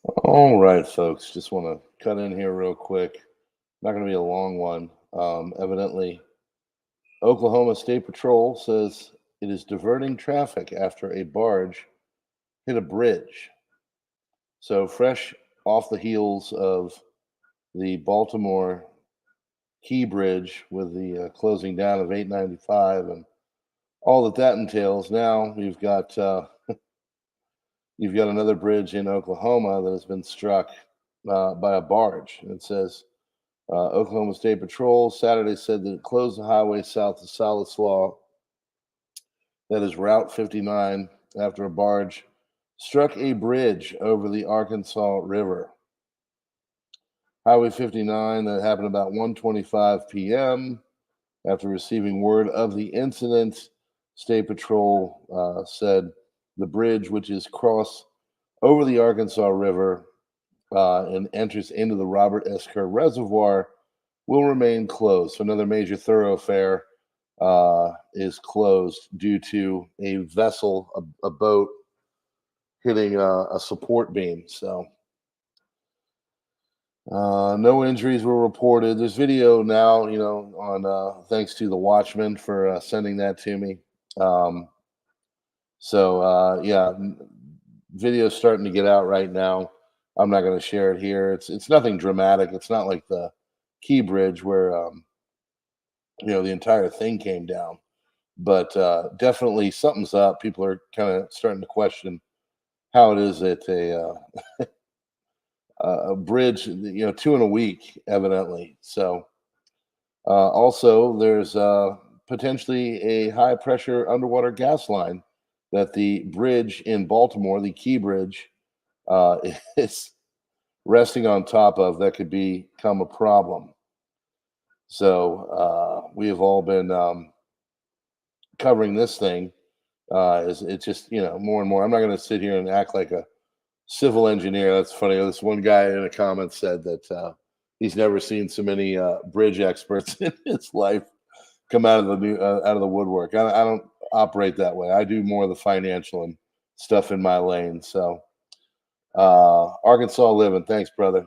All right, folks. Just want to cut in here real quick. Not going to be a long one. Evidently, Oklahoma State Patrol says it is diverting traffic after a barge hit a bridge. So, fresh off the heels of the Baltimore Key Bridge with the closing down of 895 and all that entails, now you've got another bridge in Oklahoma that has been struck by a barge. And it says Oklahoma State Patrol Saturday said that it closed the highway south of Sallisaw, that is Route 59, after a barge struck a bridge over the Arkansas River. Highway 59, that happened about 1:25 p.m. After receiving word of the incident, State Patrol said the bridge, which is crossed over the Arkansas River and enters into the Robert S. Kerr Reservoir, will remain closed. So another major thoroughfare is closed due to a vessel, a boat, hitting a support beam. So no injuries were reported. There's video now, on thanks to the Watchman for sending that to me. Yeah, video's starting to get out right now. I'm not going to share it here. It's nothing dramatic. It's not like the Key Bridge where the entire thing came down, but definitely something's up. People are kind of starting to question how it is that a bridge, two in a week, evidently. So also there's potentially a high pressure underwater gas line that the bridge in Baltimore, the Key Bridge, is resting on top of, that could become a problem. So we have all been covering this thing. It's just more and more. I'm not going to sit here and act like a civil engineer. That's funny. This one guy in a comment said that he's never seen so many bridge experts in his life come out of the woodwork. I don't operate that way. I do more of the financial and stuff in my lane. So Arkansas living. Thanks, brother.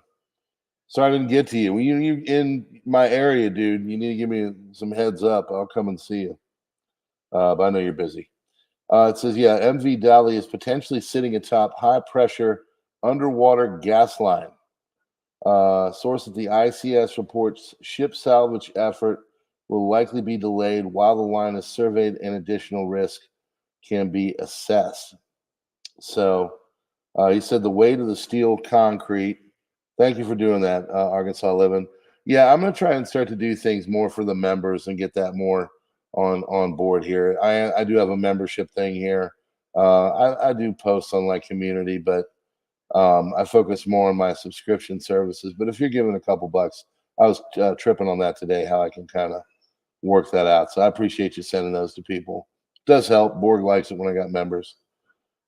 Sorry I didn't get to you. When you in my area, dude, you need to give me some heads up. I'll come and see you. But I know you're busy. It says, yeah, MV Dali is potentially sitting atop high pressure underwater gas line. Source at the ICS reports ship salvage effort will likely be delayed while the line is surveyed and additional risk can be assessed. So he said the weight of the steel concrete. Thank you for doing that, Arkansas Living. Yeah, I'm going to try and start to do things more for the members and get that more on board here. I do have a membership thing here. I do posts on like community, but I focus more on my subscription services. But if you're giving a couple bucks, I was tripping on that today, how I can kind of work that out. So I appreciate you sending those to people. It does help. Borg likes it when I got members.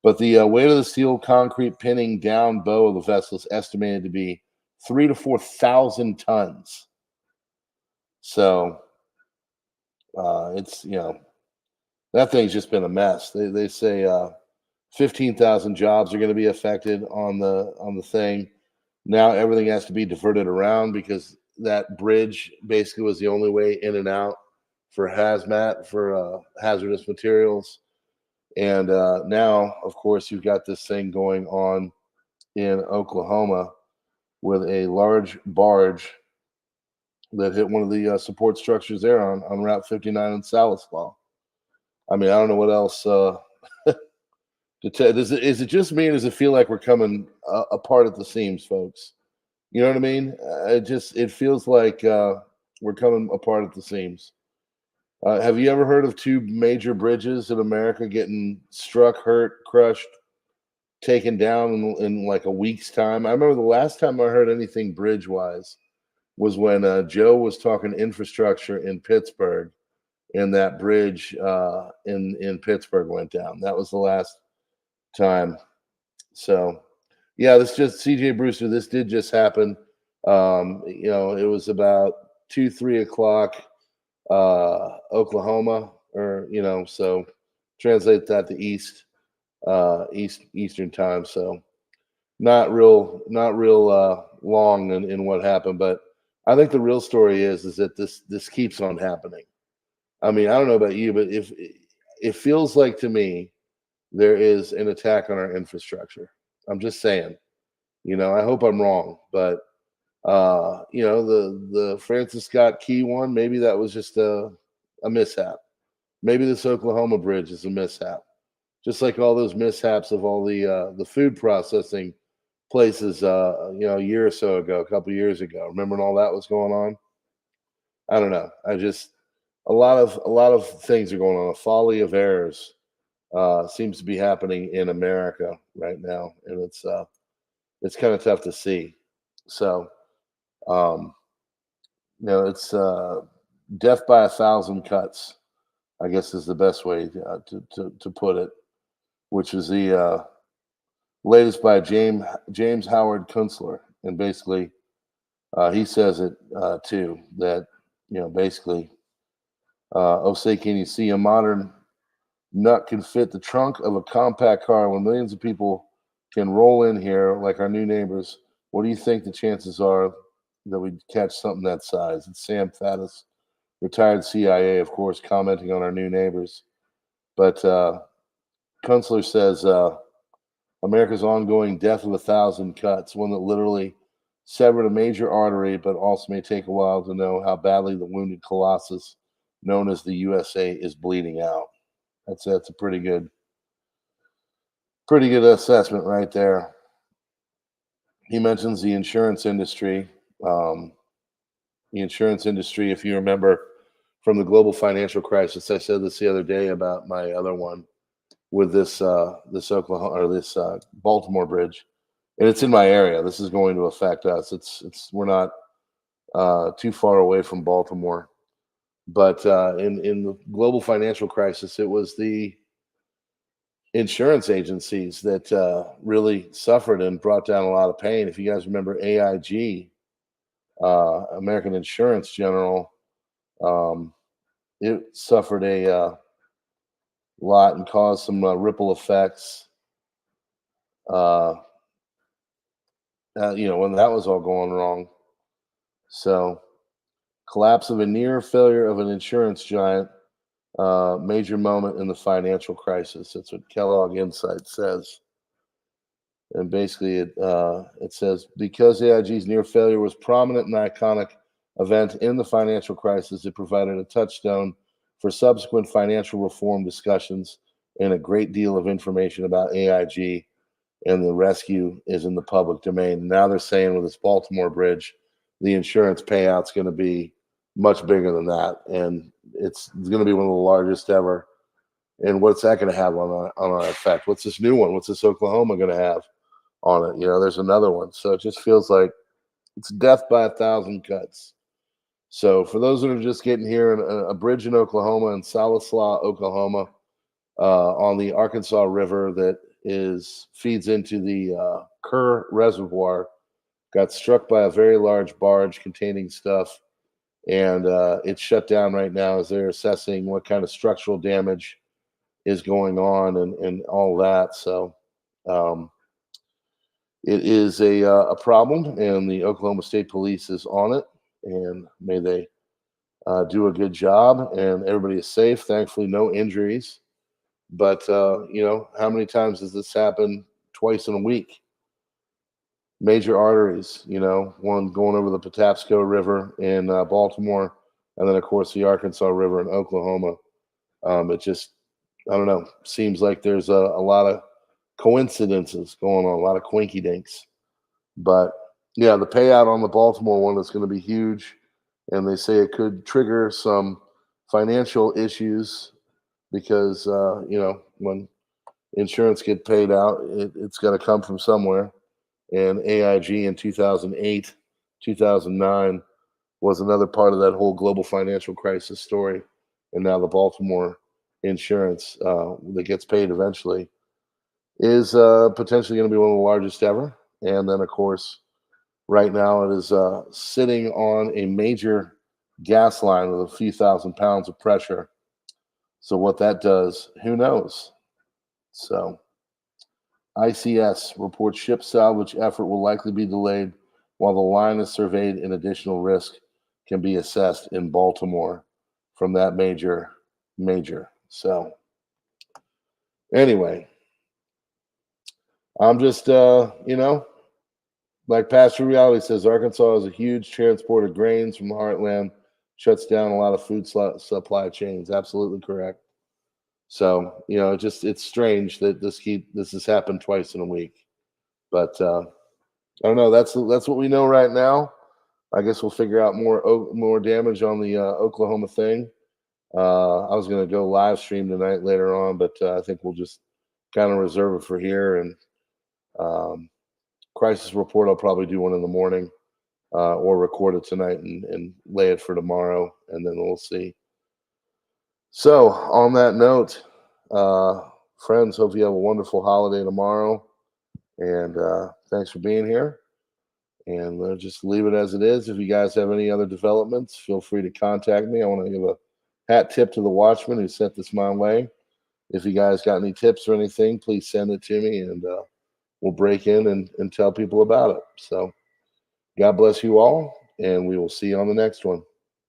But the weight of the steel concrete pinning down bow of the vessel is estimated to be 3,000 to 4,000 tons. So it's that thing's just been a mess. They say 15,000 jobs are going to be affected on the thing. Now everything has to be diverted around because that bridge basically was the only way in and out for hazmat, for hazardous materials. And now, of course, you've got this thing going on in Oklahoma with a large barge that hit one of the support structures there on Route 59 in Sallisaw. I mean, I don't know what else to tell. Is it just me, or does it feel like we're coming apart at the seams, folks? You know what I mean? It feels like we're coming apart at the seams. Have you ever heard of two major bridges in America getting struck, hurt, crushed, taken down in like a week's time? I remember the last time I heard anything bridge wise was when Joe was talking infrastructure in Pittsburgh, and that bridge in Pittsburgh went down. That was the last time. So, yeah, this just CJ Brewster. This did just happen. It was about 2-3 o'clock Oklahoma, or so translate that to Eastern time. So not real long in what happened. But I think the real story is that this keeps on happening. I mean, I don't know about you, but if it feels like to me there is an attack on our infrastructure. I'm just saying. I hope I'm wrong, but the Francis Scott Key one, maybe that was just a mishap. Maybe this Oklahoma bridge is a mishap. Just like all those mishaps of all the food processing places, a year or so ago, a couple years ago. Remember when all that was going on? I don't know. A lot of things are going on. A folly of errors seems to be happening in America right now, and it's kind of tough to see. So, um, it's death by 1,000 cuts, I guess is the best way to put it, which is the latest by James Howard Kunstler. And basically, he says it too, that, basically, oh, say, can you see a modern nut can fit the trunk of a compact car when millions of people can roll in here like our new neighbors? What do you think the chances are that we catch something that size? It's Sam Faddis, retired CIA, of course, commenting on our new neighbors. But Kunstler says America's ongoing death of 1,000 cuts, one that literally severed a major artery, but also may take a while to know how badly the wounded colossus known as the USA is bleeding out. That's a pretty good assessment right there. He mentions the insurance industry. The insurance industry, if you remember from the global financial crisis, I said this the other day about my other one with this Oklahoma or this Baltimore bridge, and it's in my area. This is going to affect us. We're not too far away from Baltimore, but in the global financial crisis, it was the insurance agencies that really suffered and brought down a lot of pain. If you guys remember AIG, American Insurance General, it suffered a lot and caused some ripple effects. When that was all going wrong. So, collapse of a near failure of an insurance giant, major moment in the financial crisis. That's what Kellogg Insight says. And basically, it says because AIG's near failure was prominent and iconic event in the financial crisis, it provided a touchstone for subsequent financial reform discussions and a great deal of information about AIG, and the rescue is in the public domain. Now they're saying with this Baltimore bridge, the insurance payout's going to be much bigger than that, and it's going to be one of the largest ever. And what's that going to have on our effect? What's this new one? What's this Oklahoma going to have on it? There's another one. So it just feels like it's death by 1,000 cuts. So for those that are just getting here, a bridge in Oklahoma, in Sallisaw, Oklahoma, on the Arkansas River that feeds into the Kerr Reservoir, got struck by a very large barge containing stuff, and it's shut down right now as they're assessing what kind of structural damage is going on and all that. So it is a problem, and the Oklahoma State Police is on it, and may they do a good job, and everybody is safe. Thankfully, no injuries. But how many times does this happen? Twice in a week. Major arteries, one going over the Patapsco River in Baltimore, and then of course the Arkansas River in Oklahoma. It just, I don't know, seems like there's a lot of coincidences going on, a lot of quinky dinks. But yeah, the payout on the Baltimore one is going to be huge, and they say it could trigger some financial issues because when insurance get paid out, it's got to come from somewhere. And AIG in 2008, 2009 was another part of that whole global financial crisis story. And now the Baltimore insurance that gets paid eventually is potentially going to be one of the largest ever. And then, of course, right now it is sitting on a major gas line with a few thousand pounds of pressure. So what that does, who knows? So ICS reports ship salvage effort will likely be delayed while the line is surveyed and additional risk can be assessed in Baltimore from that major. So anyway, I'm just, like Pastor Reality says, Arkansas is a huge transport of grains from the heartland, shuts down a lot of food supply chains. Absolutely correct. So, it's strange that this has happened twice in a week. But I don't know. That's what we know right now. I guess we'll figure out more damage on the Oklahoma thing. I was going to go live stream tonight later on, but I think we'll just kind of reserve it for here. And crisis report, I'll probably do one in the morning or record it tonight and lay it for tomorrow, and then we'll see. So on that note, friends, hope you have a wonderful holiday tomorrow. And thanks for being here. And we'll just leave it as it is. If you guys have any other developments, feel free to contact me. I want to give a hat tip to the watchman who sent this my way. If you guys got any tips or anything, please send it to me, and we'll break in and tell people about it. So God bless you all, and we will see you on the next one.